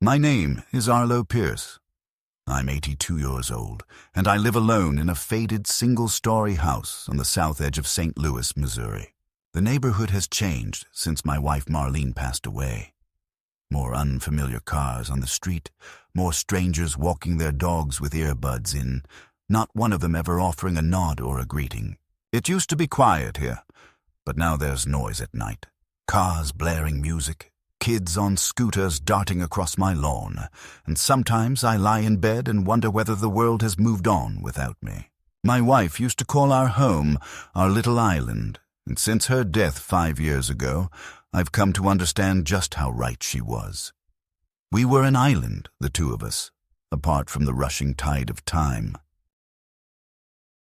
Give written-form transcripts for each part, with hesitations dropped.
My name is Arlo Pierce. I'm 82 years old, and I live alone in a faded single-story house on the south edge of St. Louis, Missouri. The neighborhood has changed since my wife Marlene passed away. More unfamiliar cars on the street, more strangers walking their dogs with earbuds in, not one of them ever offering a nod or a greeting. It used to be quiet here, but now there's noise at night. Cars blaring music, kids on scooters darting across my lawn, and sometimes I lie in bed and wonder whether the world has moved on without me. My wife used to call our home our little island, and since her death 5 years ago, I've come to understand just how right she was. We were an island, the two of us, apart from the rushing tide of time.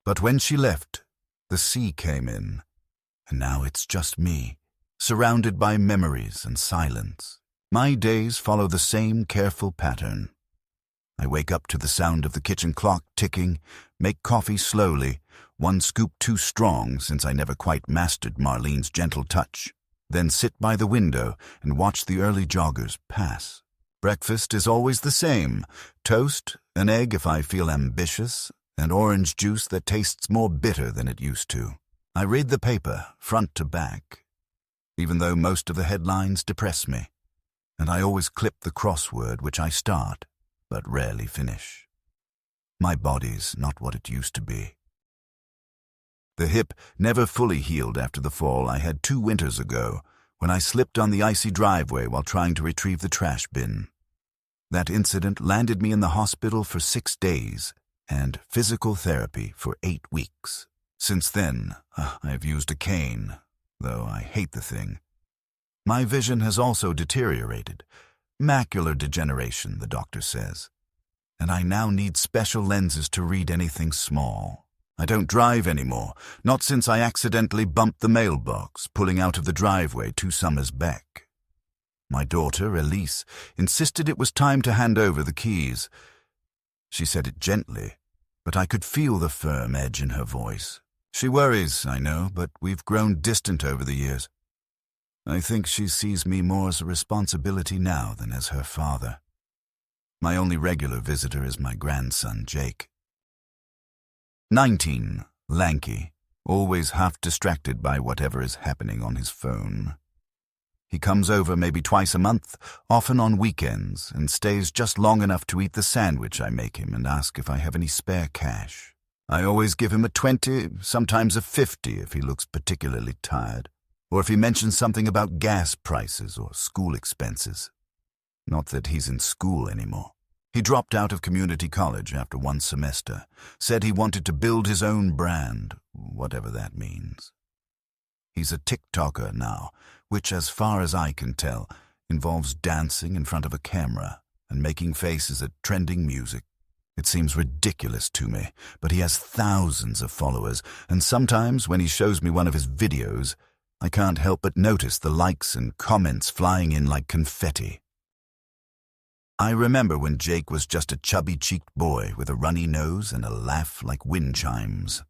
But when she left, the sea came in, and now it's just me, surrounded by memories and silence. My days follow the same careful pattern. I wake up to the sound of the kitchen clock ticking, make coffee slowly, one scoop too strong since I never quite mastered Marlene's gentle touch, then sit by the window and watch the early joggers pass. Breakfast is always the same: toast, an egg if I feel ambitious, and orange juice that tastes more bitter than it used to. I read the paper, front to back, even though most of the headlines depress me, and I always clip the crossword which I start, but rarely finish. My body's not what it used to be. The hip never fully healed after the fall I had 2 winters ago, when I slipped on the icy driveway while trying to retrieve the trash bin. That incident landed me in the hospital for 6 days, and physical therapy for 8 weeks. Since then, I've used a cane, though I hate the thing. My vision has also deteriorated. Macular degeneration, the doctor says. And I now need special lenses to read anything small. I don't drive anymore, not since I accidentally bumped the mailbox, pulling out of the driveway 2 summers back. My daughter, Elise, insisted it was time to hand over the keys. She said it gently, but I could feel the firm edge in her voice. She worries, I know, but we've grown distant over the years. I think she sees me more as a responsibility now than as her father. My only regular visitor is my grandson, Jake. 19, lanky, always half distracted by whatever is happening on his phone. He comes over maybe twice a month, often on weekends, and stays just long enough to eat the sandwich I make him and ask if I have any spare cash. I always give him a 20, sometimes a 50 if he looks particularly tired, or if he mentions something about gas prices or school expenses. Not that he's in school anymore. He dropped out of community college after 1 semester, said he wanted to build his own brand, whatever that means. He's a TikToker now, which, as far as I can tell, involves dancing in front of a camera and making faces at trending music. It seems ridiculous to me, but he has thousands of followers, and sometimes when he shows me one of his videos, I can't help but notice the likes and comments flying in like confetti. I remember when Jake was just a chubby-cheeked boy with a runny nose and a laugh like wind chimes.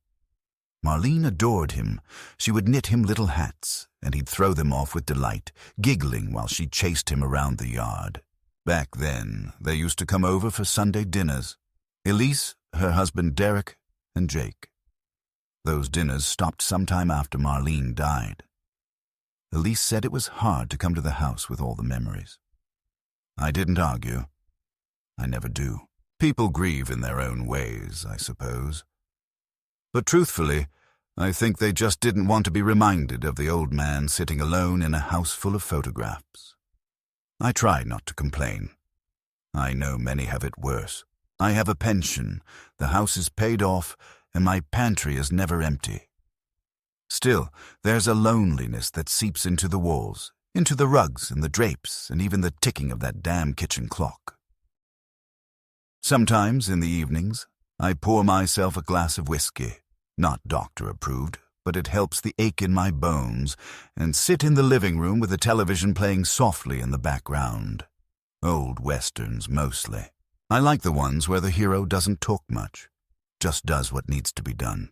Marlene adored him. She would knit him little hats, and he'd throw them off with delight, giggling while she chased him around the yard. Back then, they used to come over for Sunday dinners. Elise, her husband Derek, and Jake. Those dinners stopped sometime after Marlene died. Elise said it was hard to come to the house with all the memories. I didn't argue. I never do. People grieve in their own ways, I suppose. But truthfully, I think they just didn't want to be reminded of the old man sitting alone in a house full of photographs. I try not to complain. I know many have it worse. I have a pension, the house is paid off, and my pantry is never empty. Still, there's a loneliness that seeps into the walls, into the rugs and the drapes, and even the ticking of that damn kitchen clock. Sometimes, in the evenings, I pour myself a glass of whiskey, not doctor-approved, but it helps the ache in my bones, and sit in the living room with the television playing softly in the background. Old westerns, mostly. I like the ones where the hero doesn't talk much, just does what needs to be done.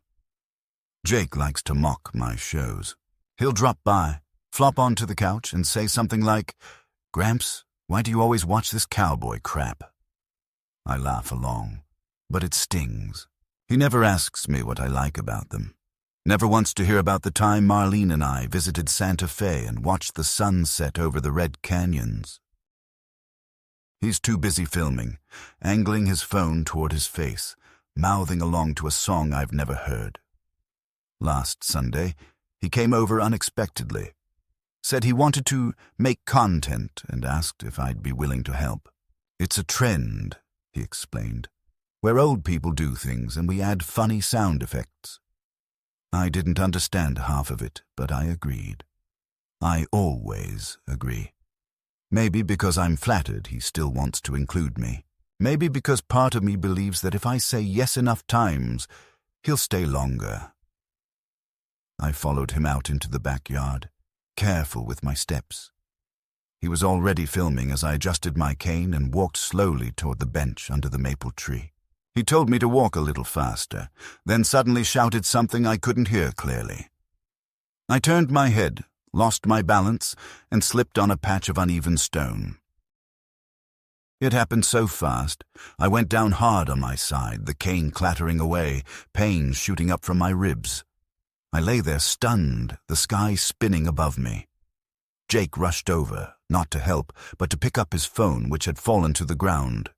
Jake likes to mock my shows. He'll drop by, flop onto the couch, and say something like, "Gramps, Why do you always watch this cowboy crap? I laugh along, but it stings. He never asks me what I like about them. Never wants to hear about the time Marlene and I visited Santa Fe and watched the sun set over the Red Canyons. He's too busy filming, angling his phone toward his face, mouthing along to a song I've never heard. Last Sunday, he came over unexpectedly, said he wanted to make content and asked if I'd be willing to help. It's a trend, he explained, where old people do things and we add funny sound effects. I didn't understand half of it, but I agreed. I always agree. Maybe because I'm flattered he still wants to include me. Maybe because part of me believes that if I say yes enough times, he'll stay longer. I followed him out into the backyard, careful with my steps. He was already filming as I adjusted my cane and walked slowly toward the bench under the maple tree. He told me to walk a little faster, then suddenly shouted something I couldn't hear clearly. I turned my head, lost my balance, and slipped on a patch of uneven stone. It happened so fast, I went down hard on my side, the cane clattering away, pain shooting up from my ribs. I lay there stunned, the sky spinning above me. Jake rushed over, not to help, but to pick up his phone, which had fallen to the ground.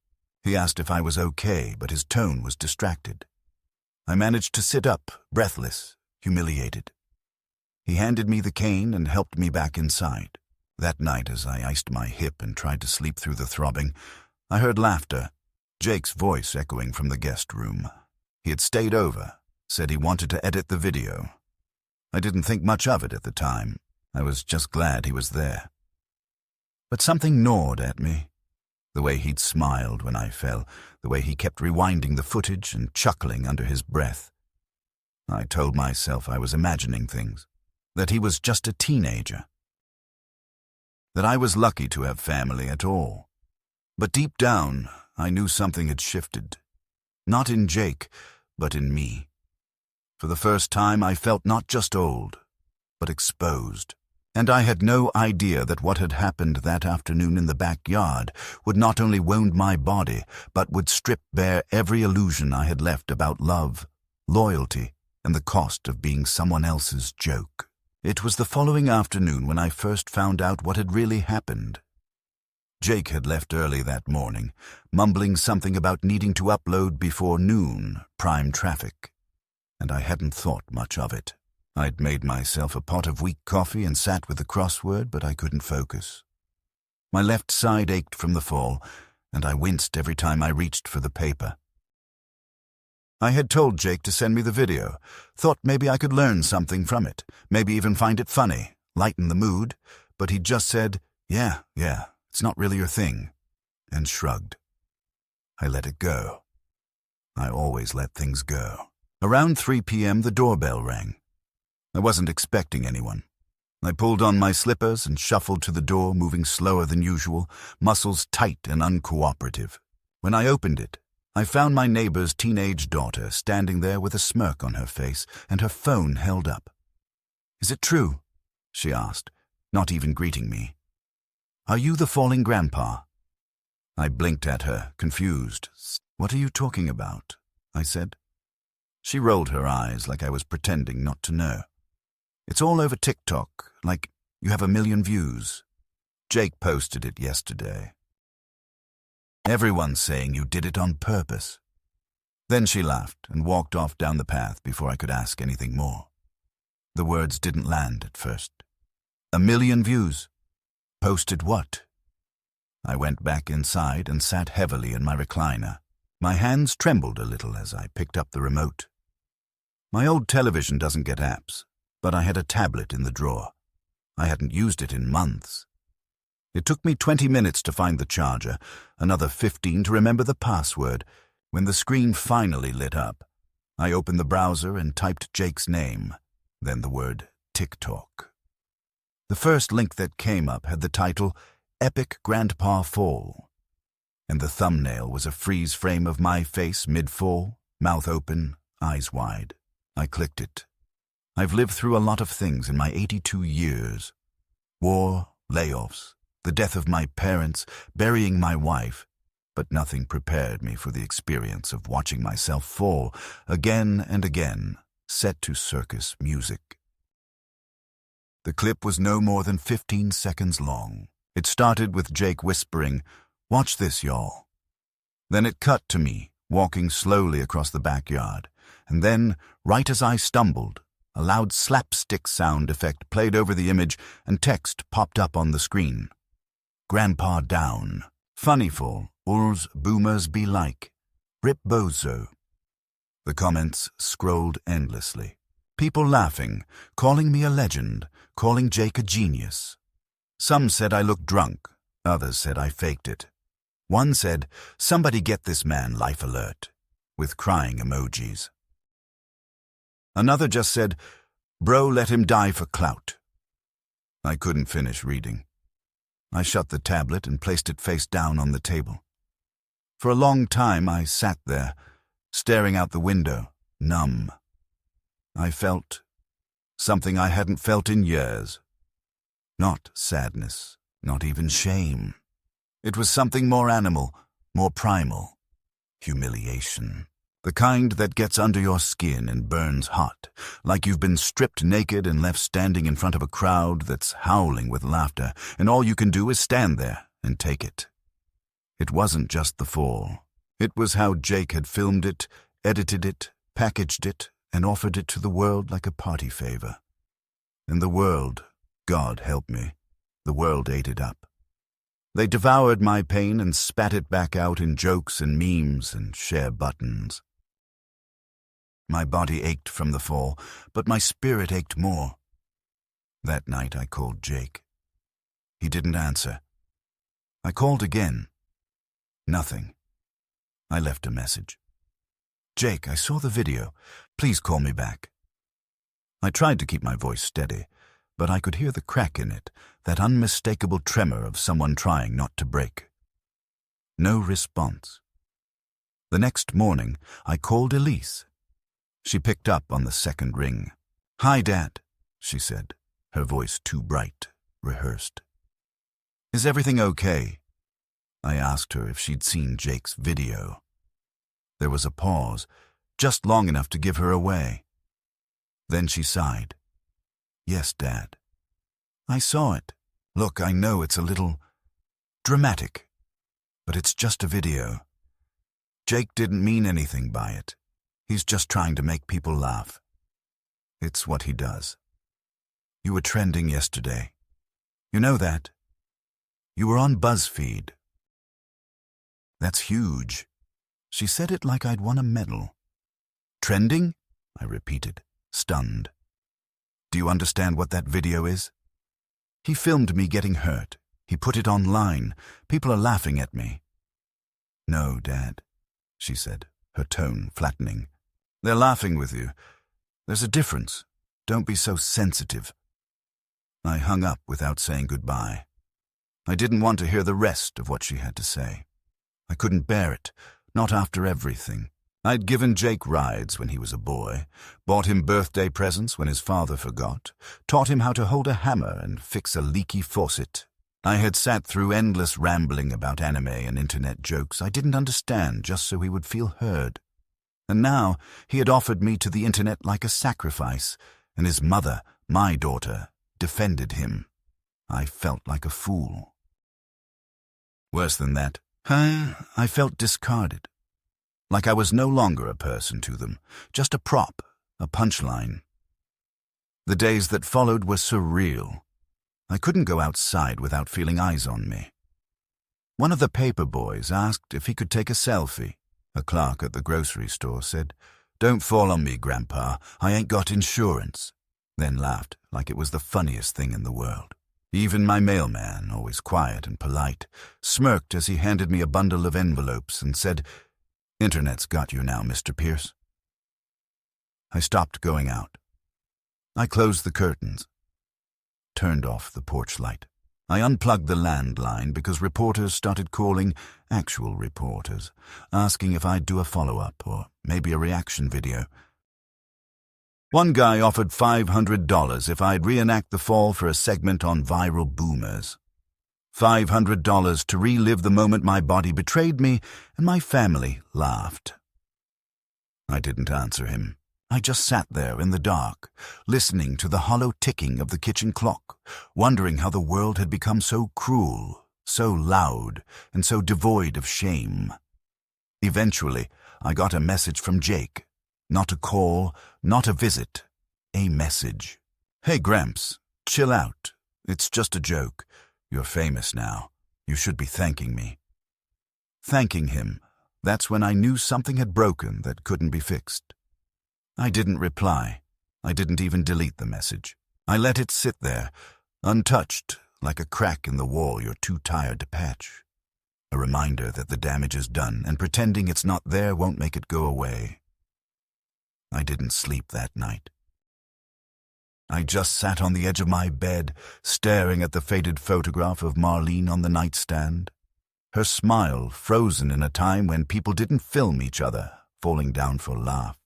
He asked if I was okay, but his tone was distracted. I managed to sit up, breathless, humiliated. He handed me the cane and helped me back inside. That night, as I iced my hip and tried to sleep through the throbbing, I heard laughter, Jake's voice echoing from the guest room. He had stayed over, said he wanted to edit the video. I didn't think much of it at the time. I was just glad he was there. But something gnawed at me. The way he'd smiled when I fell, the way he kept rewinding the footage and chuckling under his breath. I told myself I was imagining things, that he was just a teenager, that I was lucky to have family at all. But deep down, I knew something had shifted. Not in Jake, but in me. For the first time, I felt not just old, but exposed. And I had no idea that what had happened that afternoon in the backyard would not only wound my body, but would strip bare every illusion I had left about love, loyalty, and the cost of being someone else's joke. It was the following afternoon when I first found out what had really happened. Jake had left early that morning, mumbling something about needing to upload before noon, prime traffic. And I hadn't thought much of it. I'd made myself a pot of weak coffee and sat with the crossword, but I couldn't focus. My left side ached from the fall, and I winced every time I reached for the paper. I had told Jake to send me the video, thought maybe I could learn something from it, maybe even find it funny, lighten the mood, but he just said, yeah, it's not really your thing, and shrugged. I let it go. I always let things go. Around 3 p.m. the doorbell rang. I wasn't expecting anyone. I pulled on my slippers and shuffled to the door, moving slower than usual, muscles tight and uncooperative. When I opened it, I found my neighbor's teenage daughter standing there with a smirk on her face and her phone held up. "Is it true?" she asked, not even greeting me. "Are you the falling grandpa?" I blinked at her, confused. "What are you talking about?" I said. She rolled her eyes like I was pretending not to know. "It's all over TikTok, like you have 1 million views. Jake posted it yesterday. Everyone's saying you did it on purpose." Then she laughed and walked off down the path before I could ask anything more. The words didn't land at first. 1 million views. Posted what? I went back inside and sat heavily in my recliner. My hands trembled a little as I picked up the remote. My old television doesn't get apps, but I had a tablet in the drawer. I hadn't used it in months. It took me 20 minutes to find the charger, another 15 to remember the password. When the screen finally lit up, I opened the browser and typed Jake's name, then the word TikTok. The first link that came up had the title Epic Grandpa Fall, and the thumbnail was a freeze frame of my face mid-fall, mouth open, eyes wide. I clicked it. I've lived through a lot of things in my 82 years. War, layoffs, the death of my parents, burying my wife, but nothing prepared me for the experience of watching myself fall again and again, set to circus music. The clip was no more than 15 seconds long. It started with Jake whispering, "Watch this, y'all." Then it cut to me, walking slowly across the backyard, and then, right as I stumbled, a loud slapstick sound effect played over the image and text popped up on the screen. "Grandpa down. Funnyful. Ulls boomers be like. Rip bozo." The comments scrolled endlessly. People laughing, calling me a legend, calling Jake a genius. Some said I looked drunk, others said I faked it. One said, "Somebody get this man life alert," with crying emojis. Another just said, "Bro, let him die for clout." I couldn't finish reading. I shut the tablet and placed it face down on the table. For a long time I sat there, staring out the window, numb. I felt something I hadn't felt in years. Not sadness, not even shame. It was something more animal, more primal. Humiliation. The kind that gets under your skin and burns hot, like you've been stripped naked and left standing in front of a crowd that's howling with laughter, and all you can do is stand there and take it. It wasn't just the fall. It was how Jake had filmed it, edited it, packaged it, and offered it to the world like a party favor. And the world, God help me, the world ate it up. They devoured my pain and spat it back out in jokes and memes and share buttons. My body ached from the fall, but my spirit ached more. That night I called Jake. He didn't answer. I called again. Nothing. I left a message. "Jake, I saw the video. Please call me back." I tried to keep my voice steady, but I could hear the crack in it, that unmistakable tremor of someone trying not to break. No response. The next morning, I called Elise. She picked up on the second ring. "Hi, Dad," she said, her voice too bright, rehearsed. "Is everything okay?" I asked her if she'd seen Jake's video. There was a pause, just long enough to give her away. Then she sighed. "Yes, Dad. I saw it. Look, I know it's a little dramatic, but it's just a video. Jake didn't mean anything by it. He's just trying to make people laugh. It's what he does. You were trending yesterday. You know that? You were on BuzzFeed. That's huge." She said it like I'd won a medal. "Trending?" I repeated, stunned. "Do you understand what that video is? He filmed me getting hurt. He put it online. People are laughing at me." "No, Dad," she said, her tone flattening. "They're laughing with you. There's a difference. Don't be so sensitive." I hung up without saying goodbye. I didn't want to hear the rest of what she had to say. I couldn't bear it, not after everything. I'd given Jake rides when he was a boy, bought him birthday presents when his father forgot, taught him how to hold a hammer and fix a leaky faucet. I had sat through endless rambling about anime and internet jokes I didn't understand just so he would feel heard. And now he had offered me to the internet like a sacrifice, and his mother, my daughter, defended him. I felt like a fool. Worse than that, I felt discarded. Like I was no longer a person to them, just a prop, a punchline. The days that followed were surreal. I couldn't go outside without feeling eyes on me. One of the paper boys asked if he could take a selfie. A clerk at the grocery store said, "Don't fall on me, Grandpa, I ain't got insurance," then laughed like it was the funniest thing in the world. Even my mailman, always quiet and polite, smirked as he handed me a bundle of envelopes and said, "Internet's got you now, Mr. Pierce." I stopped going out. I closed the curtains, turned off the porch light. I unplugged the landline because reporters started calling, actual reporters, asking if I'd do a follow-up or maybe a reaction video. One guy offered $500 if I'd reenact the fall for a segment on viral boomers. $500 to relive the moment my body betrayed me, and my family laughed. I didn't answer him. I just sat there in the dark, listening to the hollow ticking of the kitchen clock, wondering how the world had become so cruel, so loud, and so devoid of shame. Eventually, I got a message from Jake. Not a call, not a visit. A message. "Hey, Gramps, chill out. It's just a joke. You're famous now. You should be thanking me." Thanking him. That's when I knew something had broken that couldn't be fixed. I didn't reply. I didn't even delete the message. I let it sit there, untouched, like a crack in the wall you're too tired to patch. A reminder that the damage is done, and pretending it's not there won't make it go away. I didn't sleep that night. I just sat on the edge of my bed, staring at the faded photograph of Marlene on the nightstand. Her smile frozen in a time when people didn't film each other, falling down for laughs.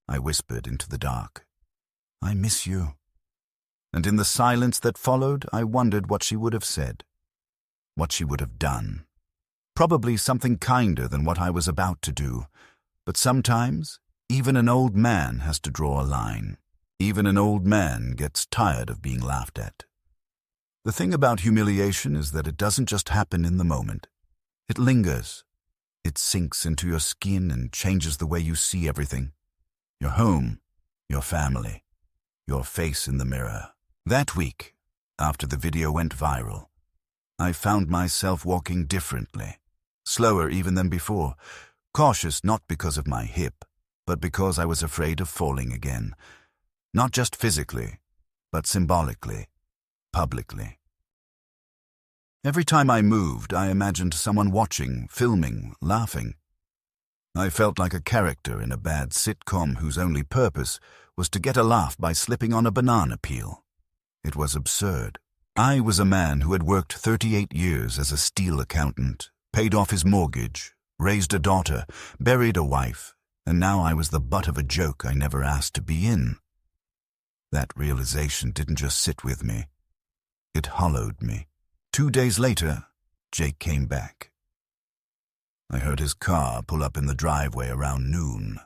I whispered into the dark, "I miss you." And in the silence that followed, I wondered what she would have said, what she would have done. Probably something kinder than what I was about to do. But sometimes, even an old man has to draw a line. Even an old man gets tired of being laughed at. The thing about humiliation is that it doesn't just happen in the moment. It lingers. It sinks into your skin and changes the way you see everything. Your home, your family, your face in the mirror. That week, after the video went viral, I found myself walking differently, slower even than before, cautious not because of my hip, but because I was afraid of falling again. Not just physically, but symbolically, publicly. Every time I moved, I imagined someone watching, filming, laughing. I felt like a character in a bad sitcom whose only purpose was to get a laugh by slipping on a banana peel. It was absurd. I was a man who had worked 38 years as a steel accountant, paid off his mortgage, raised a daughter, buried a wife, and now I was the butt of a joke I never asked to be in. That realization didn't just sit with me. It hollowed me. 2 days later, Jake came back. I heard his car pull up in the driveway around noon.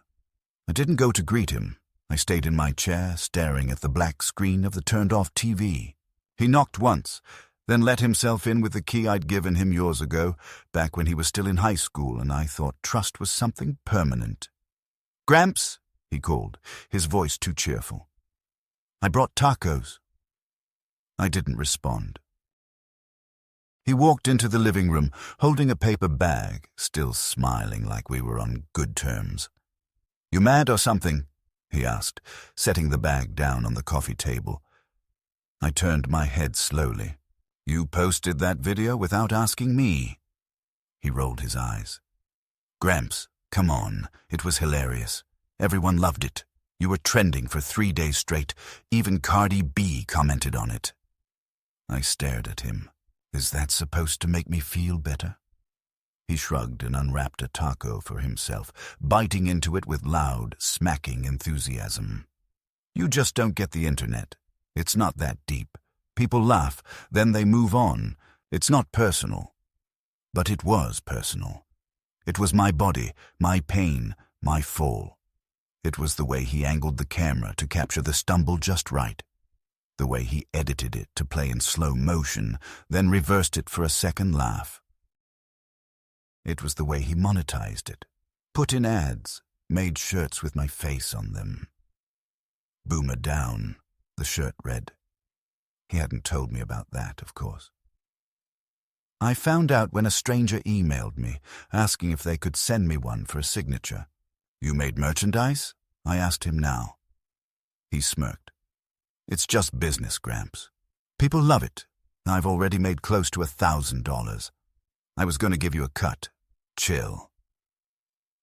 I didn't go to greet him. I stayed in my chair, staring at the black screen of the turned-off TV. He knocked once, then let himself in with the key I'd given him years ago, back when he was still in high school, and I thought trust was something permanent. "Gramps," he called, his voice too cheerful. "I brought tacos." I didn't respond. He walked into the living room, holding a paper bag, still smiling like we were on good terms. "You mad or something?" he asked, setting the bag down on the coffee table. I turned my head slowly. "You posted that video without asking me." He rolled his eyes. "Gramps, come on. It was hilarious. Everyone loved it. You were trending for 3 days straight. Even Cardi B commented on it." I stared at him. Is that supposed to make me feel better? He shrugged and unwrapped a taco for himself, biting into it with loud, smacking enthusiasm. "You just don't get the internet. It's not that deep. People laugh, then they move on. It's not personal." But it was personal. It was my body, my pain, my fall. It was the way he angled the camera to capture the stumble just right. The way he edited it to play in slow motion, then reversed it for a second laugh. It was the way he monetized it, put in ads, made shirts with my face on them. "Boomer Down," the shirt read. He hadn't told me about that, of course. I found out when a stranger emailed me, asking if they could send me one for a signature. "You made merchandise?" I asked him now. He smirked. "It's just business, Gramps. People love it. I've already made close to $1,000. I was going to give you a cut. Chill."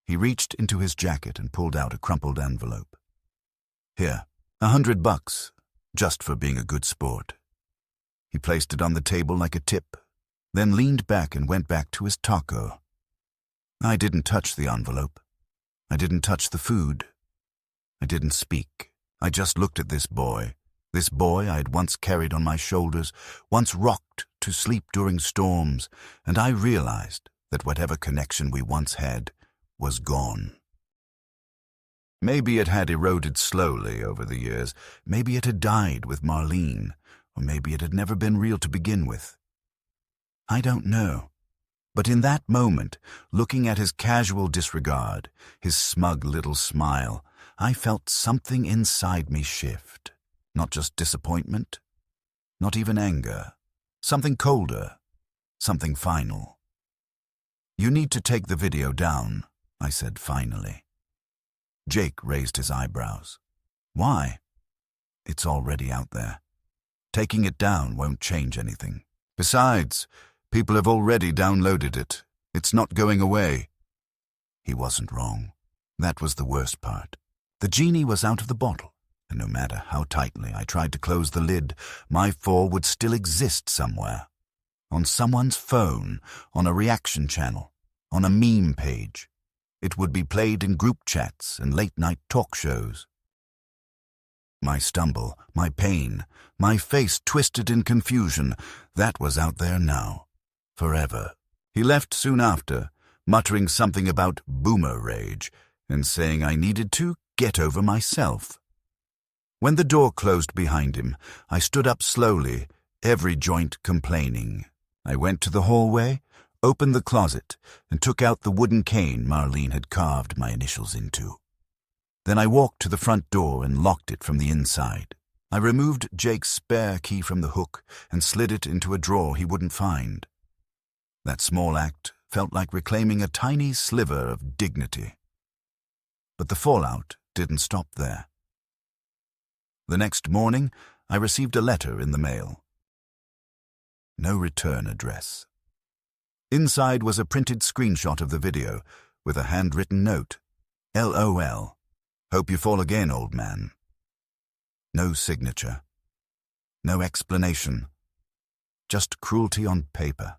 He reached into his jacket and pulled out a crumpled envelope. "Here, $100, just for being a good sport." He placed it on the table like a tip, then leaned back and went back to his taco. I didn't touch the envelope. I didn't touch the food. I didn't speak. I just looked at this boy, This boy I had once carried on my shoulders, once rocked to sleep during storms, and I realized that whatever connection we once had was gone. Maybe it had eroded slowly over the years, maybe it had died with Marlene, or maybe it had never been real to begin with. I don't know. But in that moment, looking at his casual disregard, his smug little smile, I felt something inside me shift. Not just disappointment, not even anger. Something colder, something final. "You need to take the video down," I said finally. Jake raised his eyebrows. "Why?" "It's already out there. Taking it down won't change anything. Besides, people have already downloaded it. It's not going away." He wasn't wrong. That was the worst part. The genie was out of the bottle, and no matter how tightly I tried to close the lid, my fall would still exist somewhere. On someone's phone, on a reaction channel, on a meme page. It would be played in group chats and late-night talk shows. My stumble, my pain, my face twisted in confusion, that was out there now. Forever. He left soon after, muttering something about boomer rage, and saying I needed to get over myself. When the door closed behind him, I stood up slowly, every joint complaining. I went to the hallway, opened the closet, and took out the wooden cane Marlene had carved my initials into. Then I walked to the front door and locked it from the inside. I removed Jake's spare key from the hook and slid it into a drawer he wouldn't find. That small act felt like reclaiming a tiny sliver of dignity. But the fallout didn't stop there. The next morning, I received a letter in the mail. No return address. Inside was a printed screenshot of the video with a handwritten note. LOL. Hope you fall again, old man. No signature. No explanation. Just cruelty on paper.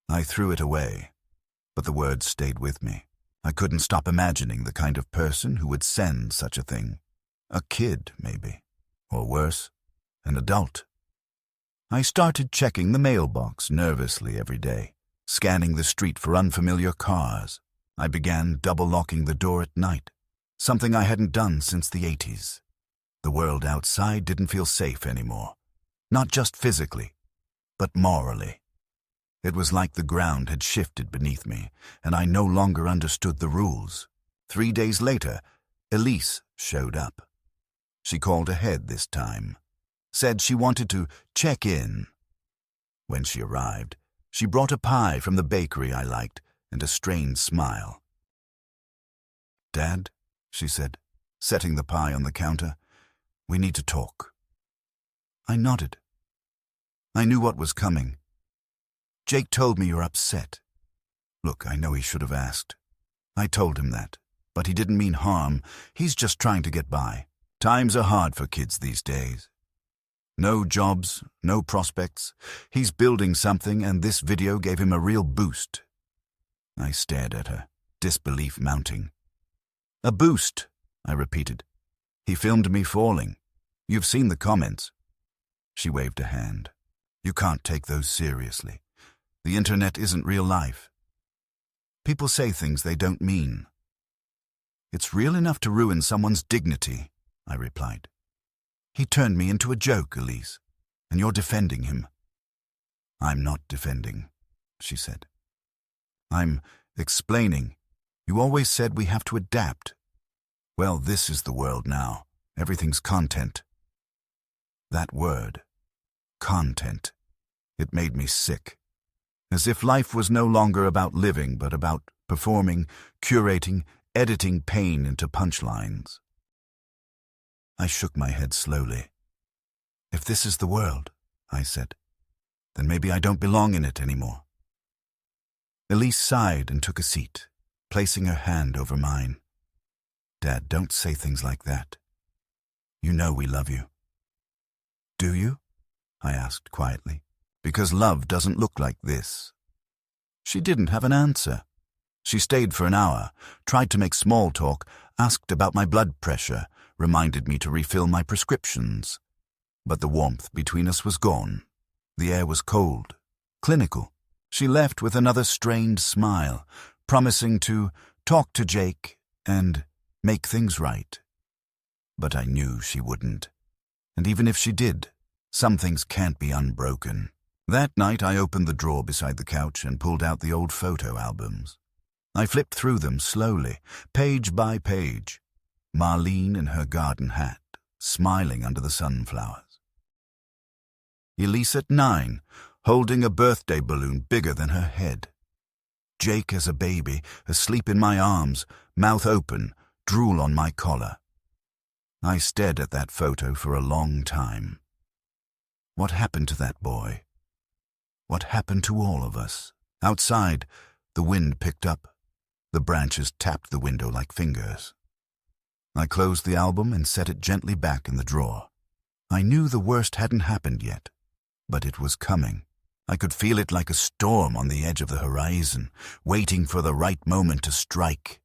I threw it away, but the words stayed with me. I couldn't stop imagining the kind of person who would send such a thing. A kid, maybe. Or worse, an adult. I started checking the mailbox nervously every day, scanning the street for unfamiliar cars. I began double-locking the door at night, something I hadn't done since the 80s. The world outside didn't feel safe anymore, not just physically, but morally. It was like the ground had shifted beneath me, and I no longer understood the rules. 3 days later, Elise showed up. She called ahead this time. Said she wanted to check in. When she arrived, she brought a pie from the bakery I liked and a strained smile. "Dad," she said, setting the pie on the counter, "we need to talk." I nodded. I knew what was coming. "Jake told me you're upset." Look, I know he should have asked. I told him that, but he didn't mean harm. He's just trying to get by. Times are hard for kids these days. No jobs, no prospects. He's building something, and this video gave him a real boost. I stared at her, disbelief mounting. "A boost," I repeated. "He filmed me falling. You've seen the comments." She waved a hand. "You can't take those seriously. The internet isn't real life. People say things they don't mean." "It's real enough to ruin someone's dignity," I replied. "He turned me into a joke, Elise, and you're defending him." "I'm not defending," she said. "I'm explaining. You always said we have to adapt. Well, this is the world now. Everything's content." That word, content, it made me sick. As if life was no longer about living, but about performing, curating, editing pain into punchlines. I shook my head slowly. "If this is the world," I said, "then maybe I don't belong in it anymore." Elise sighed and took a seat, placing her hand over mine. "Dad, don't say things like that. You know we love you." "Do you?" I asked quietly. "Because love doesn't look like this." She didn't have an answer. She stayed for an hour, tried to make small talk, asked about my blood pressure, reminded me to refill my prescriptions. But the warmth between us was gone. The air was cold, clinical. She left with another strained smile, promising to talk to Jake and make things right. But I knew she wouldn't. And even if she did, some things can't be unbroken. That night I opened the drawer beside the couch and pulled out the old photo albums. I flipped through them slowly, page by page. Marlene in her garden hat, smiling under the sunflowers. Elise at 9, holding a birthday balloon bigger than her head. Jake as a baby, asleep in my arms, mouth open, drool on my collar. I stared at that photo for a long time. What happened to that boy? What happened to all of us? Outside, the wind picked up. The branches tapped the window like fingers. I closed the album and set it gently back in the drawer. I knew the worst hadn't happened yet, but it was coming. I could feel it like a storm on the edge of the horizon, waiting for the right moment to strike.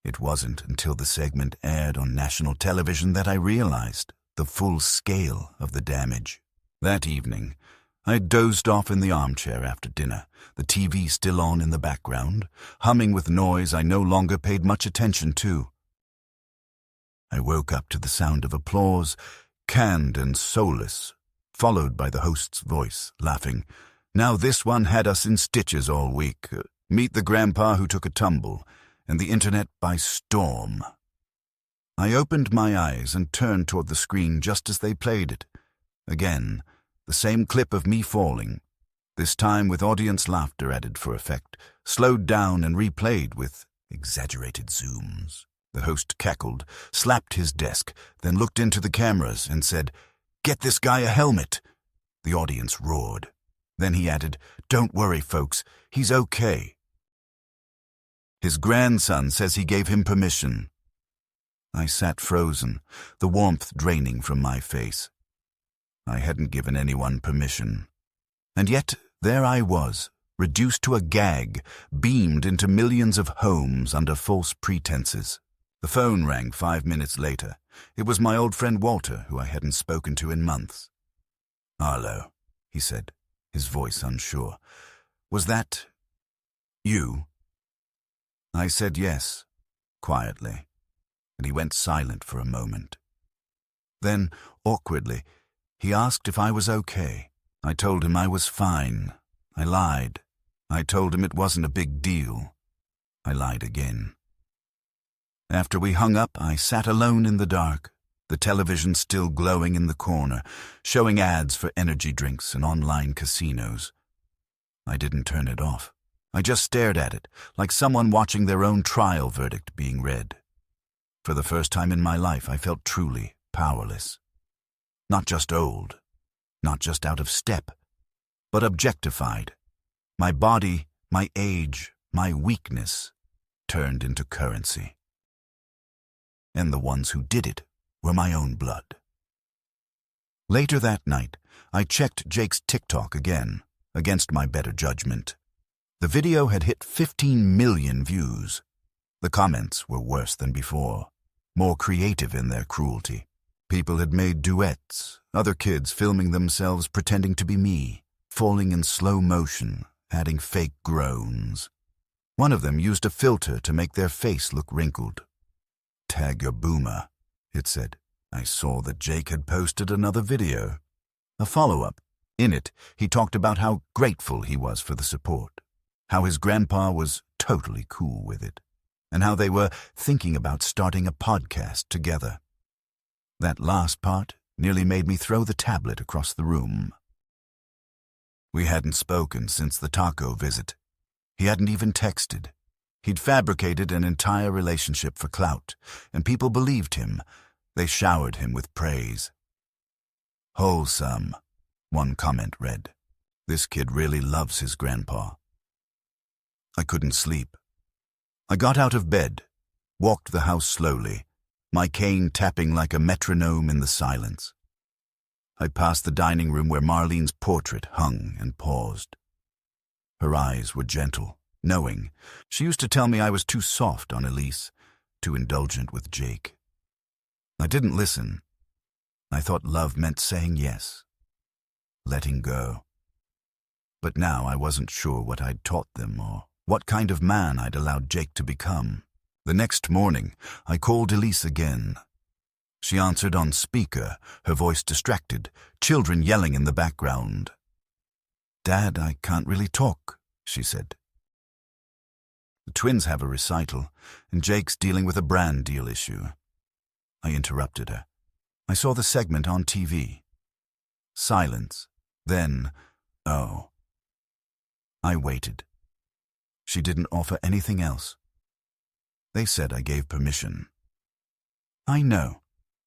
It wasn't until the segment aired on national television that I realized the full scale of the damage. That evening, I dozed off in the armchair after dinner, the TV still on in the background, humming with noise I no longer paid much attention to. I woke up to the sound of applause, canned and soulless, followed by the host's voice, laughing, "Now this one had us in stitches all week. Meet the grandpa who took a tumble, and the internet by storm." I opened my eyes and turned toward the screen just as they played it. Again, the same clip of me falling, this time with audience laughter added for effect, slowed down and replayed with exaggerated zooms. The host cackled, slapped his desk, then looked into the cameras and said, "Get this guy a helmet." The audience roared. Then he added, "Don't worry, folks, he's okay. His grandson says he gave him permission." I sat frozen, the warmth draining from my face. I hadn't given anyone permission. And yet, there I was, reduced to a gag, beamed into millions of homes under false pretenses. The phone rang 5 minutes later. It was my old friend Walter, who I hadn't spoken to in months. "Arlo," he said, his voice unsure. "Was that you?" I said yes, quietly, and he went silent for a moment. Then, awkwardly, he asked if I was okay. I told him I was fine. I lied. I told him it wasn't a big deal. I lied again. After we hung up, I sat alone in the dark, the television still glowing in the corner, showing ads for energy drinks and online casinos. I didn't turn it off. I just stared at it, like someone watching their own trial verdict being read. For the first time in my life, I felt truly powerless. Not just old, not just out of step, but objectified. My body, my age, my weakness turned into currency. And the ones who did it were my own blood. Later that night, I checked Jake's TikTok again, against my better judgment. The video had hit 15 million views. The comments were worse than before, more creative in their cruelty. People had made duets, other kids filming themselves pretending to be me, falling in slow motion, adding fake groans. One of them used a filter to make their face look wrinkled. "Tag your boomer," it said. I saw that Jake had posted another video, a follow-up. In it, he talked about how grateful he was for the support, how his grandpa was totally cool with it, and how they were thinking about starting a podcast together. That last part nearly made me throw the tablet across the room. We hadn't spoken since the taco visit. He hadn't even texted. He'd fabricated an entire relationship for clout, and people believed him. They showered him with praise. "Wholesome," one comment read. "This kid really loves his grandpa." I couldn't sleep. I got out of bed, walked the house slowly, my cane tapping like a metronome in the silence. I passed the dining room where Marlene's portrait hung and paused. Her eyes were gentle, knowing. She used to tell me I was too soft on Elise, too indulgent with Jake. I didn't listen. I thought love meant saying yes, letting go. But now I wasn't sure what I'd taught them or what kind of man I'd allowed Jake to become. The next morning, I called Elise again. She answered on speaker, her voice distracted, children yelling in the background. "Dad, I can't really talk," she said. "The twins have a recital, and Jake's dealing with a brand deal issue." I interrupted her. I saw the segment on TV. Silence. Then, oh. I waited. She didn't offer anything else. They said I gave permission. "I know,"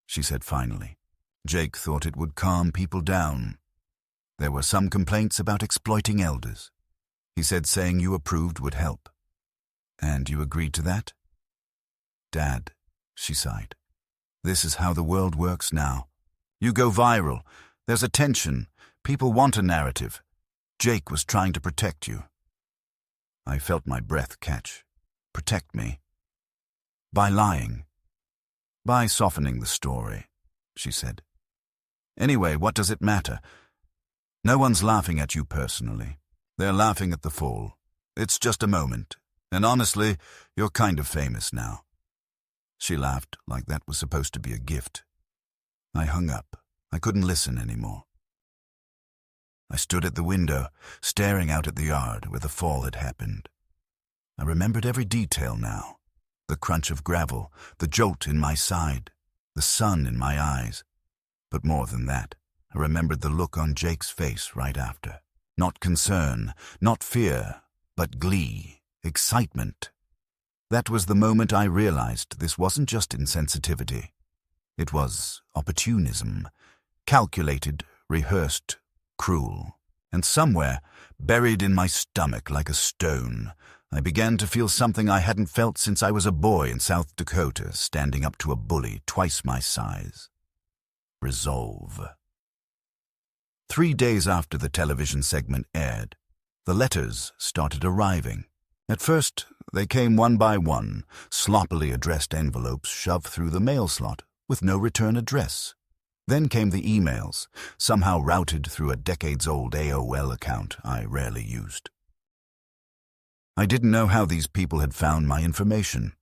she said finally. Jake thought it would calm people down. There were some complaints about exploiting elders. He said saying you approved would help. "And you agreed to that?" "Dad," she sighed, "this is how the world works now. You go viral. There's attention. People want a narrative. Jake was trying to protect you." I felt my breath catch. Protect me? By lying. By softening the story, she said. "Anyway, what does it matter? No one's laughing at you personally. They're laughing at the fall. It's just a moment. And honestly, you're kind of famous now." She laughed like that was supposed to be a gift. I hung up. I couldn't listen anymore. I stood at the window, staring out at the yard where the fall had happened. I remembered every detail now. The crunch of gravel, the jolt in my side, the sun in my eyes. But more than that, I remembered the look on Jake's face right after. Not concern, not fear, but glee, excitement. That was the moment I realized this wasn't just insensitivity. It was opportunism, calculated, rehearsed, cruel. And somewhere, buried in my stomach like a stone, I began to feel something I hadn't felt since I was a boy in South Dakota, standing up to a bully twice my size. Resolve. 3 days after the television segment aired, the letters started arriving. At first, they came one by one, sloppily addressed envelopes shoved through the mail slot with no return address. Then came the emails, somehow routed through a decades-old AOL account I rarely used. I didn't know how these people had found my information.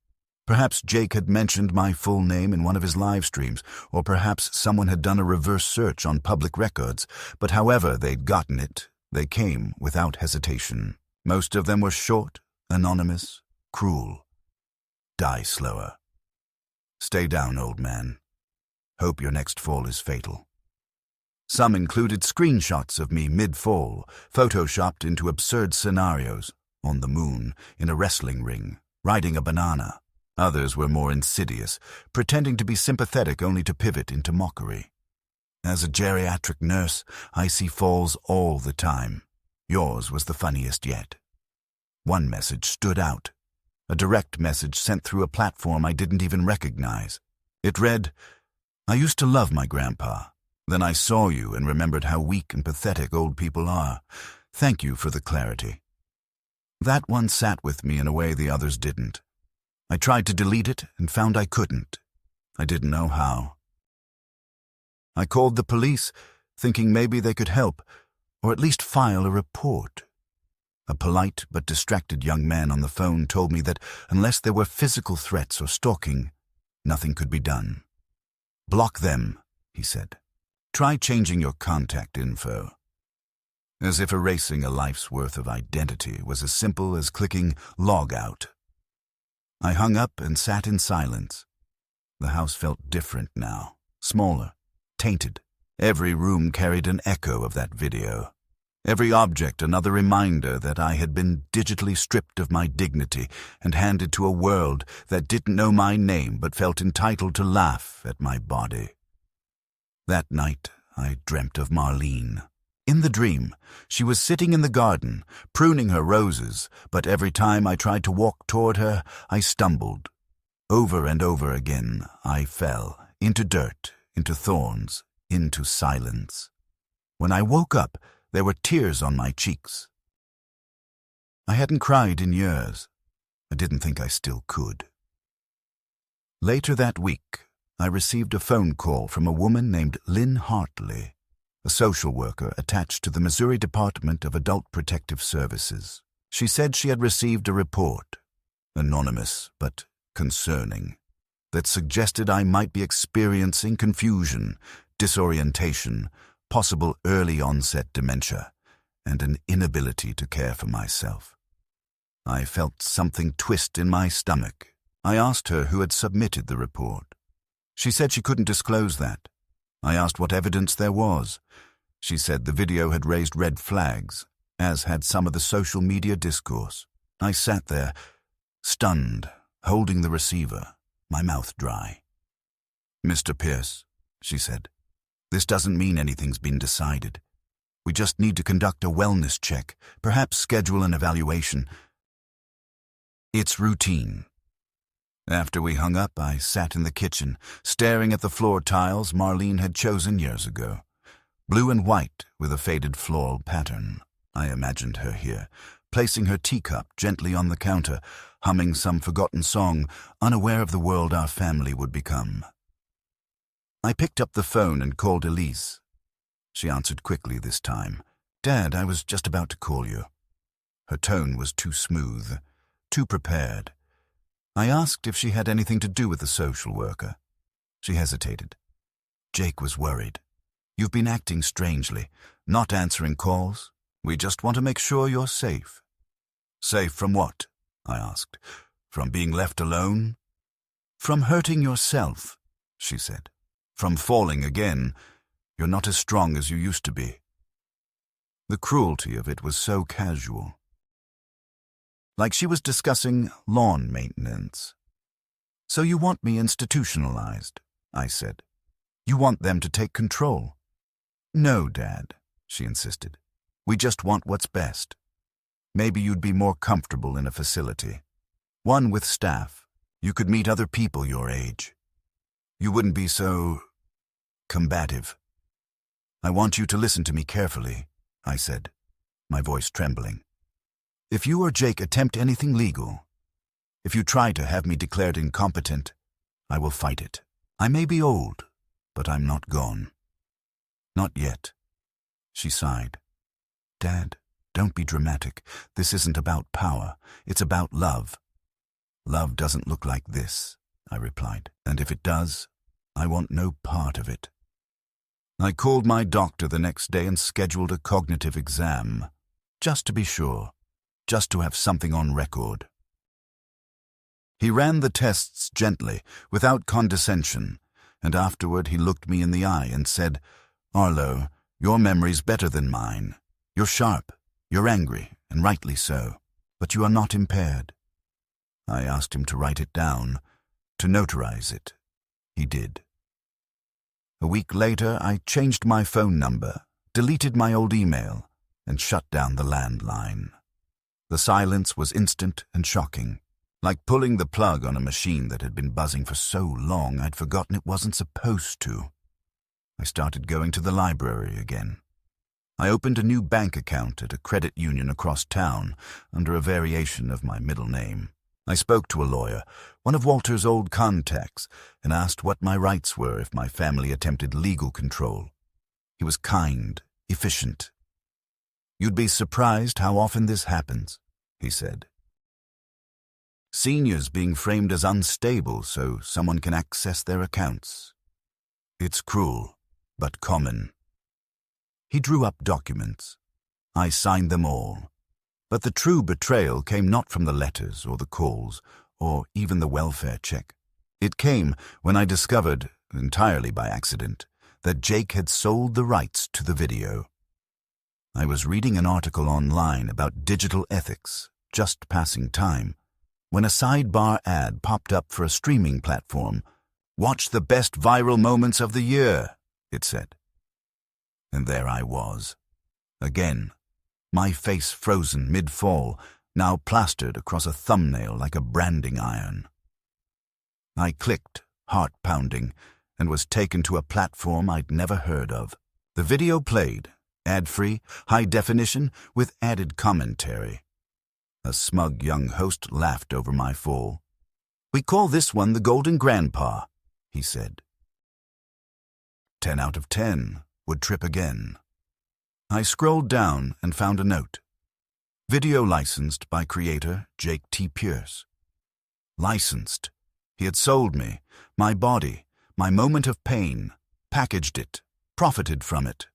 Perhaps Jake had mentioned my full name in one of his live streams, or perhaps someone had done a reverse search on public records, but however they'd gotten it, they came without hesitation. Most of them were short, anonymous, cruel. Die slower. Stay down, old man. Hope your next fall is fatal. Some included screenshots of me mid-fall, photoshopped into absurd scenarios, on the moon, in a wrestling ring, riding a banana. Others were more insidious, pretending to be sympathetic only to pivot into mockery. As a geriatric nurse, I see falls all the time. Yours was the funniest yet. One message stood out. A direct message sent through a platform I didn't even recognize. It read, "I used to love my grandpa. Then I saw you and remembered how weak and pathetic old people are. Thank you for the clarity." That one sat with me in a way the others didn't. I tried to delete it and found I couldn't. I didn't know how. I called the police, thinking maybe they could help, or at least file a report. A polite but distracted young man on the phone told me that unless there were physical threats or stalking, nothing could be done. "Block them," he said. "Try changing your contact info." As if erasing a life's worth of identity was as simple as clicking log out. I hung up and sat in silence. The house felt different now, smaller, tainted. Every room carried an echo of that video. Every object another reminder that I had been digitally stripped of my dignity and handed to a world that didn't know my name but felt entitled to laugh at my body. That night, I dreamt of Marlene. In the dream, she was sitting in the garden, pruning her roses, but every time I tried to walk toward her, I stumbled. Over and over again, I fell, into dirt, into thorns, into silence. When I woke up, there were tears on my cheeks. I hadn't cried in years. I didn't think I still could. Later that week, I received a phone call from a woman named Lynn Hartley, a social worker attached to the Missouri Department of Adult Protective Services. She said she had received a report, anonymous but concerning, that suggested I might be experiencing confusion, disorientation, possible early-onset dementia, and an inability to care for myself. I felt something twist in my stomach. I asked her who had submitted the report. She said she couldn't disclose that. I asked what evidence there was. She said the video had raised red flags, as had some of the social media discourse. I sat there, stunned, holding the receiver, my mouth dry. "Mr. Pierce," she said, "this doesn't mean anything's been decided. We just need to conduct a wellness check, perhaps schedule an evaluation. It's routine." After we hung up, I sat in the kitchen, staring at the floor tiles Marlene had chosen years ago. Blue and white with a faded floral pattern. I imagined her here, placing her teacup gently on the counter, humming some forgotten song, unaware of the world our family would become. I picked up the phone and called Elise. She answered quickly this time. "Dad, I was just about to call you." Her tone was too smooth, too prepared. I asked if she had anything to do with the social worker. She hesitated. "Jake was worried. You've been acting strangely, not answering calls. We just want to make sure you're safe." "Safe from what?" I asked. "From being left alone?" "From hurting yourself," she said. "From falling again. You're not as strong as you used to be." The cruelty of it was so casual. Like she was discussing lawn maintenance. "So you want me institutionalized," I said. "You want them to take control." "No, Dad," she insisted. "We just want what's best. Maybe you'd be more comfortable in a facility. One with staff. You could meet other people your age. You wouldn't be so combative. I want you to listen to me carefully," I said, my voice trembling. "If you or Jake attempt anything legal, if you try to have me declared incompetent, I will fight it. I may be old, but I'm not gone. Not yet." She sighed. "Dad, don't be dramatic. This isn't about power. It's about love." "Love doesn't look like this," I replied. "And if it does, I want no part of it." I called my doctor the next day and scheduled a cognitive exam, just to be sure, just to have something on record. He ran the tests gently, without condescension, and afterward he looked me in the eye and said, "Arlo, your memory's better than mine. You're sharp, you're angry, and rightly so, but you are not impaired." I asked him to write it down, to notarize it. He did. A week later, I changed my phone number, deleted my old email, and shut down the landline. The silence was instant and shocking, like pulling the plug on a machine that had been buzzing for so long I'd forgotten it wasn't supposed to. I started going to the library again. I opened a new bank account at a credit union across town under a variation of my middle name. I spoke to a lawyer, one of Walter's old contacts, and asked what my rights were if my family attempted legal control. He was kind, efficient. "You'd be surprised how often this happens," he said. "Seniors being framed as unstable so someone can access their accounts. It's cruel, but common." He drew up documents. I signed them all. But the true betrayal came not from the letters or the calls, or even the welfare check. It came when I discovered, entirely by accident, that Jake had sold the rights to the video. I was reading an article online about digital ethics, just passing time, when a sidebar ad popped up for a streaming platform. "Watch the best viral moments of the year," it said. And there I was, again. My face frozen mid-fall, now plastered across a thumbnail like a branding iron. I clicked, heart pounding, and was taken to a platform I'd never heard of. The video played, ad-free, high definition, with added commentary. A smug young host laughed over my fall. "We call this one the Golden Grandpa," he said. 10 out of 10 would trip again. I scrolled down and found a note. Video licensed by creator Jake T. Pierce. Licensed. He had sold me, my body, my moment of pain, packaged it, profited from it.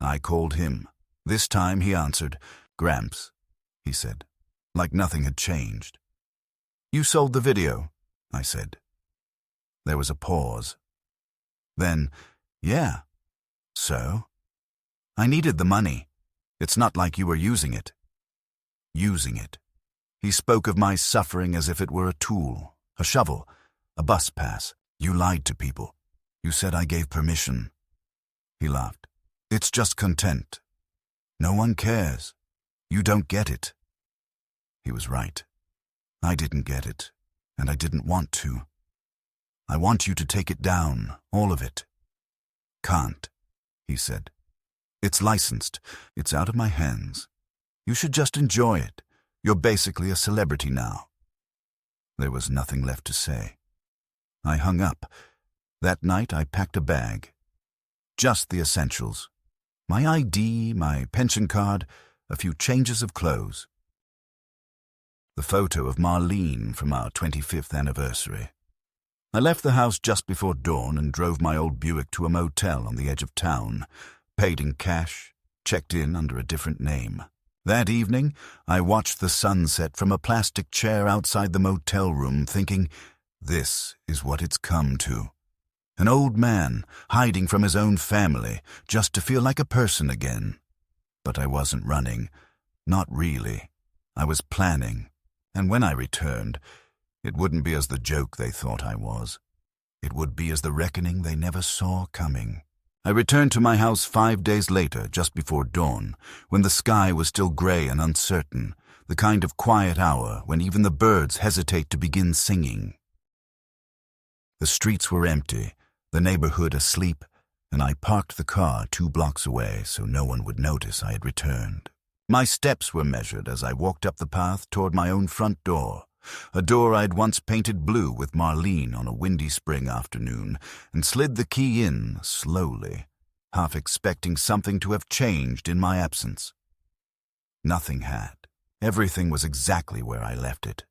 I called him. This time he answered. "Gramps," he said, like nothing had changed. "You sold the video," I said. There was a pause. Then, "Yeah. So?" "I needed the money. It's not like you were using it." Using it. He spoke of my suffering as if it were a tool, a shovel, a bus pass. "You lied to people. You said I gave permission." He laughed. "It's just content. No one cares. You don't get it." He was right. I didn't get it, and I didn't want to. "I want you to take it down, all of it." "Can't," he said. "It's licensed. It's out of my hands. You should just enjoy it. You're basically a celebrity now." There was nothing left to say. I hung up. That night I packed a bag. Just the essentials. My ID, my pension card, a few changes of clothes. The photo of Marlene from our 25th anniversary. I left the house just before dawn and drove my old Buick to a motel on the edge of town, paid in cash, checked in under a different name. That evening, I watched the sunset from a plastic chair outside the motel room, thinking, this is what it's come to. An old man, hiding from his own family, just to feel like a person again. But I wasn't running. Not really. I was planning. And when I returned, it wouldn't be as the joke they thought I was. It would be as the reckoning they never saw coming. I returned to my house 5 days later, just before dawn, when the sky was still gray and uncertain, the kind of quiet hour when even the birds hesitate to begin singing. The streets were empty, the neighborhood asleep, and I parked the car 2 blocks away so no one would notice I had returned. My steps were measured as I walked up the path toward my own front door, a door I'd once painted blue with Marlene on a windy spring afternoon, and slid the key in slowly, half expecting something to have changed in my absence. Nothing had. Everything was exactly where I left it,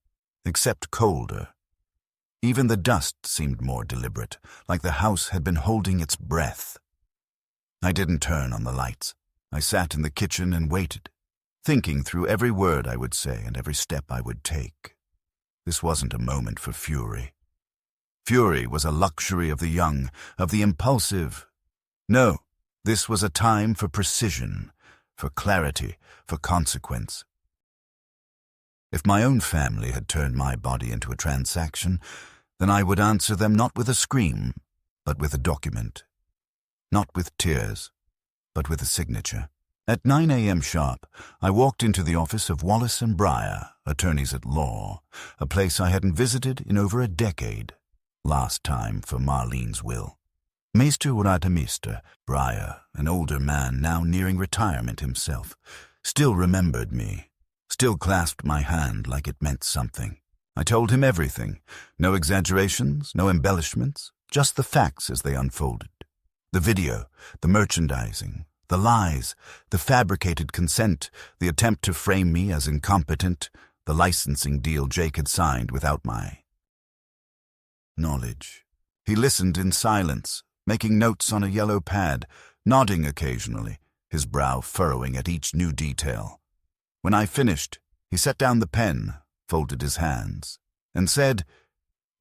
except colder. Even the dust seemed more deliberate, like the house had been holding its breath. I didn't turn on the lights. I sat in the kitchen and waited, thinking through every word I would say and every step I would take. This wasn't a moment for fury. Fury was a luxury of the young, of the impulsive. No, this was a time for precision, for clarity, for consequence. If my own family had turned my body into a transaction, then I would answer them not with a scream, but with a document. Not with tears, but with a signature. At 9 a.m. sharp, I walked into the office of Wallace & Breyer, attorneys at law, a place I hadn't visited in over a decade, last time for Marlene's will. Meester Rademeester, Breyer, an older man now nearing retirement himself, still remembered me, still clasped my hand like it meant something. I told him everything, no exaggerations, no embellishments, just the facts as they unfolded. The video, the merchandising, the lies, the fabricated consent, the attempt to frame me as incompetent, the licensing deal Jake had signed without my knowledge. He listened in silence, making notes on a yellow pad, nodding occasionally, his brow furrowing at each new detail. When I finished, he set down the pen, folded his hands, and said,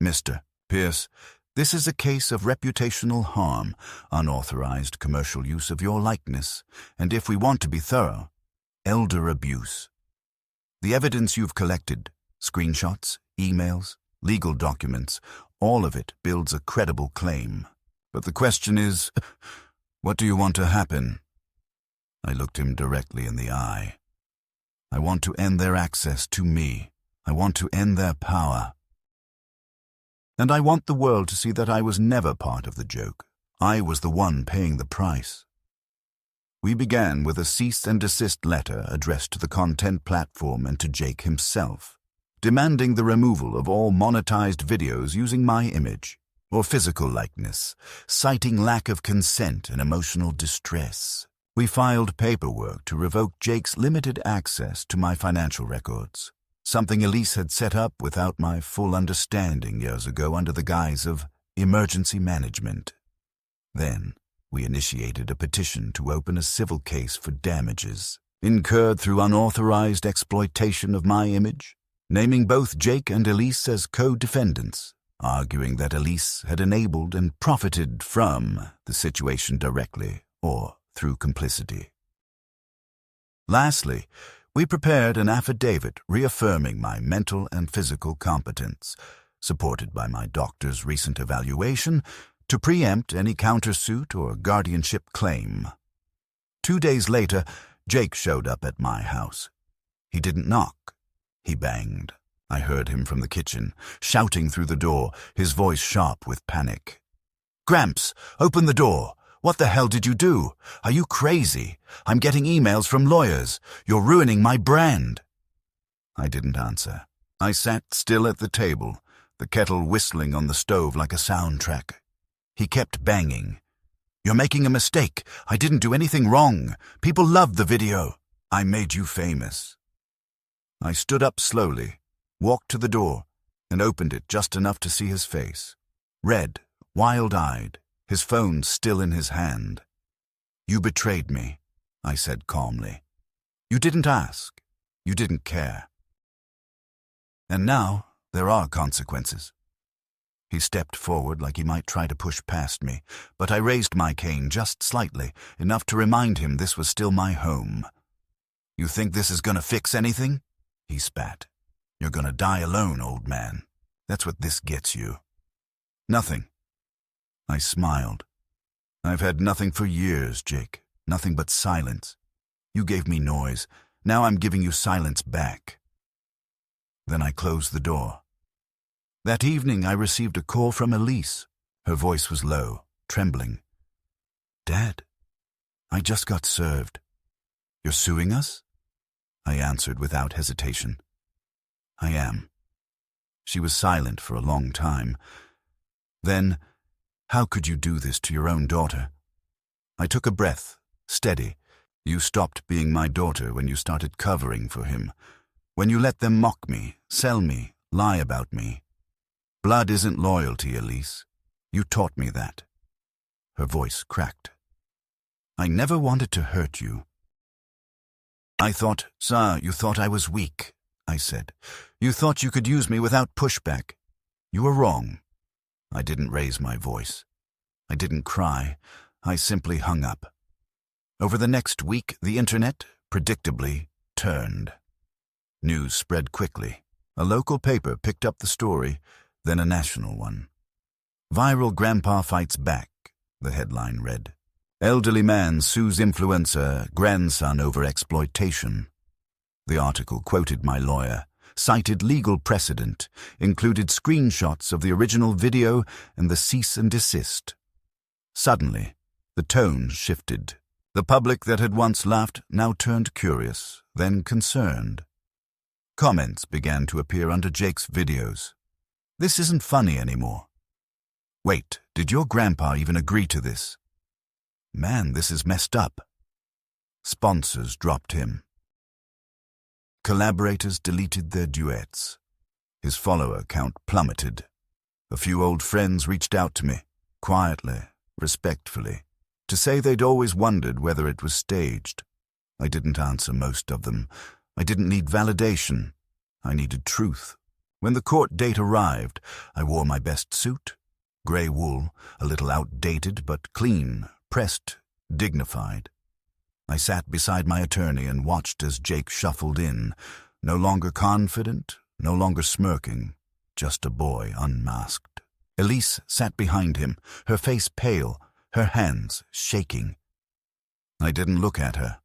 "Mr. Pierce, this is a case of reputational harm, unauthorized commercial use of your likeness, and if we want to be thorough, elder abuse. The evidence you've collected, screenshots, emails, legal documents, all of it builds a credible claim. But the question is, what do you want to happen?" I looked him directly in the eye. "I want to end their access to me. I want to end their power. And I want the world to see that I was never part of the joke. I was the one paying the price." We began with a cease and desist letter addressed to the content platform and to Jake himself, demanding the removal of all monetized videos using my image. or physical likeness, citing lack of consent and emotional distress. We filed paperwork to revoke Jake's limited access to my financial records, something Elise had set up without my full understanding years ago under the guise of emergency management. Then, we initiated a petition to open a civil case for damages incurred through unauthorized exploitation of my image, naming both Jake and Elise as co-defendants, arguing that Elise had enabled and profited from the situation directly or through complicity. Lastly, we prepared an affidavit reaffirming my mental and physical competence, supported by my doctor's recent evaluation, to preempt any countersuit or guardianship claim. 2 days later, Jake showed up at my house. He didn't knock. He banged. I heard him from the kitchen, shouting through the door, his voice sharp with panic. "Gramps, open the door! What the hell did you do? Are you crazy? I'm getting emails from lawyers. You're ruining my brand." I didn't answer. I sat still at the table, the kettle whistling on the stove like a soundtrack. He kept banging. "You're making a mistake. I didn't do anything wrong. People loved the video. I made you famous." I stood up slowly, walked to the door, and opened it just enough to see his face. Red, wild-eyed, his phone still in his hand. "You betrayed me," I said calmly. "You didn't ask. You didn't care. And now there are consequences." He stepped forward like he might try to push past me, but I raised my cane just slightly, enough to remind him this was still my home. "You think this is going to fix anything?" he spat. "You're going to die alone, old man. That's what this gets you." "Nothing." I smiled. "I've had nothing for years, Jake. Nothing but silence. You gave me noise. Now I'm giving you silence back." Then I closed the door. That evening I received a call from Elise. Her voice was low, trembling. "Dad, I just got served." "You're suing us?" I answered without hesitation. "I am." She was silent for a long time. Then, "How could you do this to your own daughter?" I took a breath, steady. "You stopped being my daughter when you started covering for him. When you let them mock me, sell me, lie about me. Blood isn't loyalty, Elise. You taught me that." Her voice cracked. "I never wanted to hurt you." "I thought, sir, you thought I was weak," I said. "You thought you could use me without pushback. You were wrong." I didn't raise my voice. I didn't cry. I simply hung up. Over the next week, the internet, predictably, turned. News spread quickly. A local paper picked up the story, then a national one. "Viral Grandpa Fights Back," the headline read. "Elderly man sues influencer grandson over exploitation." The article quoted my lawyer, cited legal precedent, included screenshots of the original video and the cease and desist. Suddenly, the tone shifted. The public that had once laughed now turned curious, then concerned. Comments began to appear under Jake's videos. "This isn't funny anymore." "Wait, did your grandpa even agree to this?" "Man, this is messed up." Sponsors dropped him. Collaborators deleted their duets. His follower count plummeted. A few old friends reached out to me, quietly, respectfully, to say they'd always wondered whether it was staged. I didn't answer most of them. I didn't need validation. I needed truth. When the court date arrived, I wore my best suit, gray wool, a little outdated but clean, pressed, dignified. I sat beside my attorney and watched as Jake shuffled in, no longer confident, no longer smirking, just a boy unmasked. Elise sat behind him, her face pale, her hands shaking. I didn't look at her.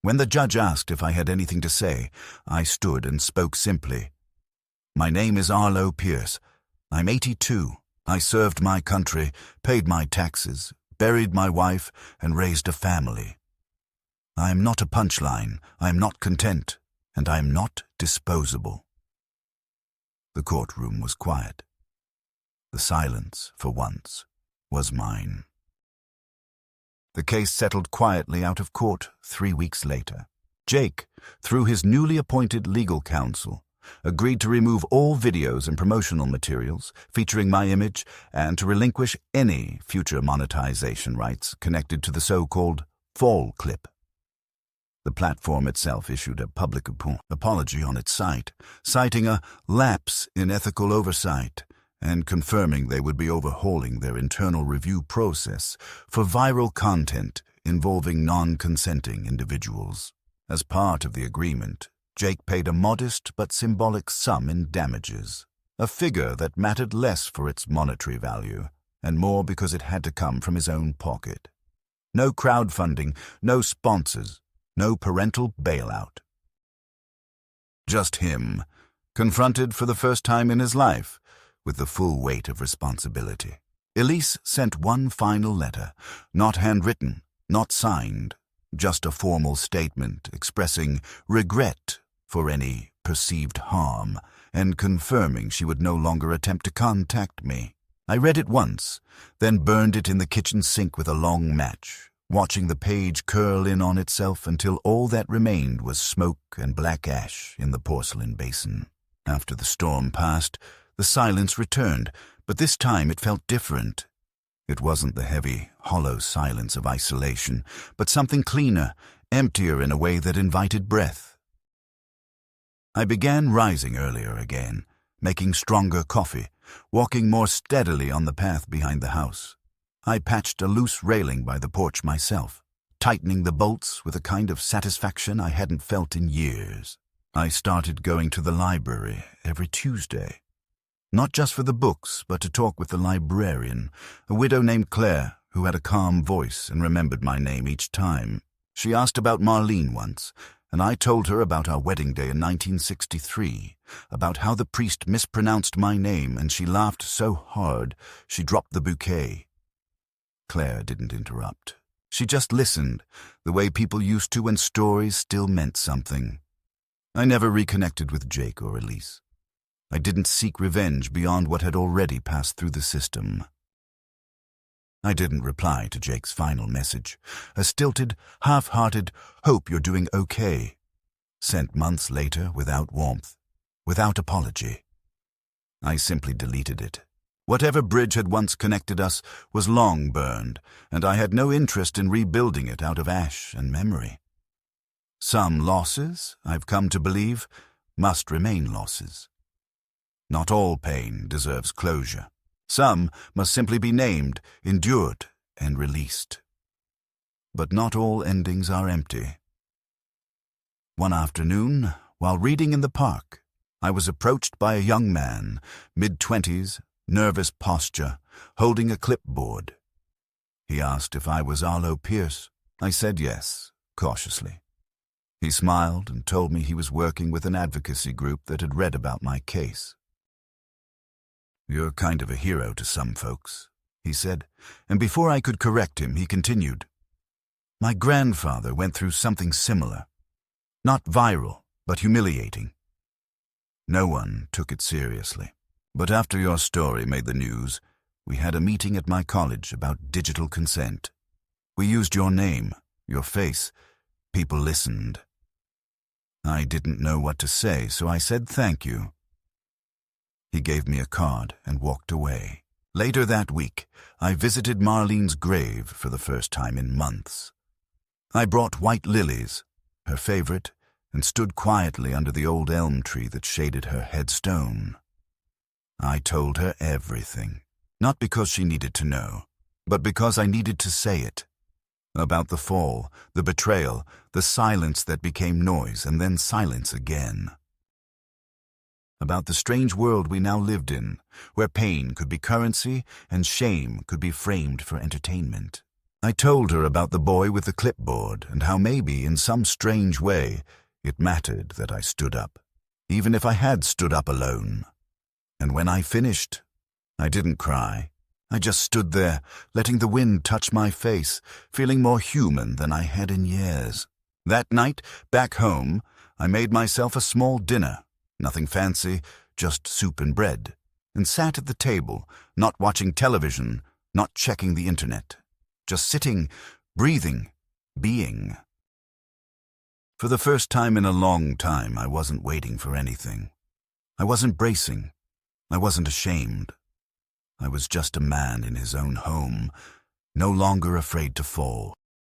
When the judge asked if I had anything to say, I stood and spoke simply. "My name is Arlo Pierce. I'm 82. I served my country, paid my taxes, buried my wife, and raised a family. I am not a punchline, I am not content, and I am not disposable." The courtroom was quiet. The silence, for once, was mine. The case settled quietly out of court 3 weeks later. Jake, through his newly appointed legal counsel, agreed to remove all videos and promotional materials featuring my image and to relinquish any future monetization rights connected to the so-called fall clip. The platform itself issued a public apology on its site, citing a lapse in ethical oversight and confirming they would be overhauling their internal review process for viral content involving non-consenting individuals. As part of the agreement, Jake paid a modest but symbolic sum in damages, a figure that mattered less for its monetary value and more because it had to come from his own pocket. No crowdfunding, no sponsors, no parental bailout. Just him, confronted for the first time in his life with the full weight of responsibility. Elise sent one final letter, not handwritten, not signed, just a formal statement expressing regret for any perceived harm and confirming she would no longer attempt to contact me. I read it once, then burned it in the kitchen sink with a long match, watching the page curl in on itself until all that remained was smoke and black ash in the porcelain basin. After the storm passed, the silence returned, but this time it felt different. It wasn't the heavy, hollow silence of isolation, but something cleaner, emptier in a way that invited breath. I began rising earlier again, making stronger coffee, walking more steadily on the path behind the house. I patched a loose railing by the porch myself, tightening the bolts with a kind of satisfaction I hadn't felt in years. I started going to the library every Tuesday. Not just for the books, but to talk with the librarian, a widow named Claire, who had a calm voice and remembered my name each time. She asked about Marlene once, and I told her about our wedding day in 1963, about how the priest mispronounced my name, and she laughed so hard she dropped the bouquet. Claire didn't interrupt. She just listened, the way people used to when stories still meant something. I never reconnected with Jake or Elise. I didn't seek revenge beyond what had already passed through the system. I didn't reply to Jake's final message, a stilted, half-hearted, "Hope you're doing okay," sent months later without warmth, without apology. I simply deleted it. Whatever bridge had once connected us was long burned, and I had no interest in rebuilding it out of ash and memory. Some losses, I've come to believe, must remain losses. Not all pain deserves closure. Some must simply be named, endured, and released. But not all endings are empty. One afternoon, while reading in the park, I was approached by a young man, mid-20s, nervous posture, holding a clipboard. He asked if I was Arlo Pierce. I said yes, cautiously. He smiled and told me he was working with an advocacy group that had read about my case. "You're kind of a hero to some folks," he said, and before I could correct him, he continued. "My grandfather went through something similar. Not viral, but humiliating. No one took it seriously. But after your story made the news, we had a meeting at my college about digital consent. We used your name, your face. People listened. I didn't know what to say, so I said thank you." He gave me a card and walked away. Later that week, I visited Marlene's grave for the first time in months. I brought white lilies, her favorite, and stood quietly under the old elm tree that shaded her headstone. I told her everything, not because she needed to know, but because I needed to say it. About the fall, the betrayal, the silence that became noise and then silence again. About the strange world we now lived in, where pain could be currency and shame could be framed for entertainment. I told her about the boy with the clipboard and how maybe, in some strange way, it mattered that I stood up, even if I had stood up alone. And when I finished, I didn't cry. I just stood there, letting the wind touch my face, feeling more human than I had in years. That night, back home, I made myself a small dinner. Nothing fancy, just soup and bread. and sat at the table, not watching television, not checking the internet, just sitting, breathing, being. For the first time in a long time, I wasn't waiting for anything. I wasn't bracing. I wasn't ashamed. I was just a man in his own home, no longer afraid to fall.